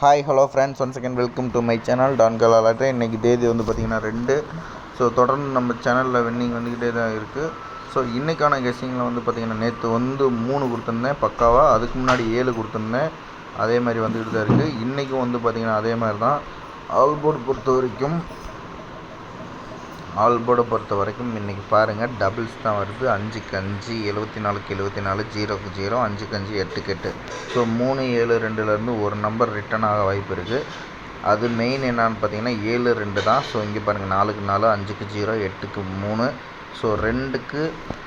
Hi hello friends, once second welcome to my channel டான் கலாலாட்டை. இன்றைக்கி தேதி வந்து பார்த்திங்கன்னா 2. ஸோ தொடர்ந்து நம்ம சேனலில் வின்னிங் வந்துக்கிட்டே தான் இருக்குது. ஸோ இன்றைக்கான கெஸ்ஸிங்கில் வந்து பார்த்திங்கன்னா நேற்று வந்து 3 கொடுத்துருந்தேன் பக்காவாக, அதுக்கு முன்னாடி 7 கொடுத்துருந்தேன், அதே மாதிரி வந்துக்கிட்டு தான் இருக்குது. இன்றைக்கும் வந்து பார்த்திங்கன்னா அதே மாதிரி தான். ஆல்போர்டை பொறுத்த வரைக்கும் இன்றைக்கி பாருங்கள் டபுள்ஸ் தான் வருது. 5க்கு 5, 74க்கு 74, 0க்கு 0, 5க்கு 5, 8க்கு 8. ஸோ 3, 7, 2லேருந்து ஒரு நம்பர் ரிட்டன் ஆக வாய்ப்பு இருக்குது. அது மெயின் என்னான்னு பார்த்தீங்கன்னா 7, 2 தான். ஸோ இங்கே பாருங்கள் 4க்கு 4, 5க்கு 0, 8க்கு 3. ஸோ 2க்கு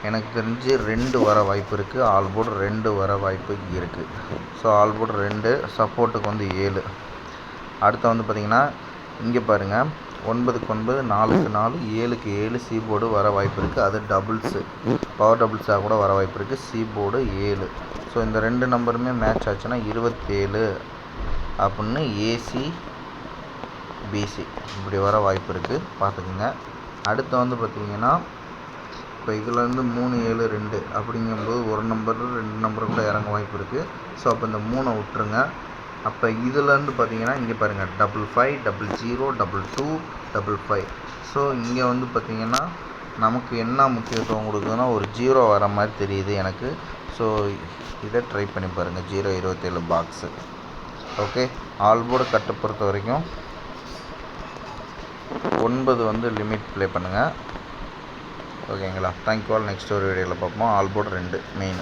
எனக்கு தெரிஞ்சு 2 வர வாய்ப்பு இருக்குது. ஆல்போர்டு 2 வர வாய்ப்பு இருக்குது. ஸோ ஆல்போர்டு 2, சப்போர்ட்டுக்கு வந்து 7. அடுத்து வந்து பார்த்திங்கன்னா இங்கே பாருங்கள் 9க்கு 9, 4க்கு 4, 7க்கு 7 சி போர்டு வர வாய்ப்பு இருக்குது. அது டபுள்ஸு, பவர் டபுள்ஸாக கூட வர வாய்ப்பு இருக்குது. C board 7. ஸோ இந்த 2 நம்பருமே மேட்ச் ஆச்சுன்னா 27 அப்படின்னு ஏசி பிசி இப்படி வர வாய்ப்பு இருக்குது, பார்த்துக்குங்க. அடுத்து வந்து பார்த்திங்கன்னா இப்போ இதுலேருந்து 3, 7, 2 அப்படிங்கும்போது ஒரு நம்பர் 2 நம்பர் கூட இறங்க வாய்ப்பு இருக்குது. ஸோ அப்போ இந்த 3 விட்டுருங்க. அப்போ இதுலேருந்து பார்த்தீங்கன்னா இங்கே பாருங்கள் 55, 00, 22, 55. ஸோ இங்கே வந்து பார்த்திங்கன்னா நமக்கு என்ன முக்கியத்துவம் கொடுக்குதுன்னா ஒரு 0 வர மாதிரி தெரியுது எனக்கு. ஸோ இதை ட்ரை பண்ணி பாருங்கள், 027 பாக்ஸு. ஓகே, ஆல்போர்டு கட்டை பொறுத்த வரைக்கும் 9 வந்து லிமிட் ப்ளே பண்ணுங்கள். ஓகேங்களா? Thank you all. நெக்ஸ்ட் ஒரு வீடியோவில் பார்ப்போம். ஆல்போர்டு 2 மெயின்.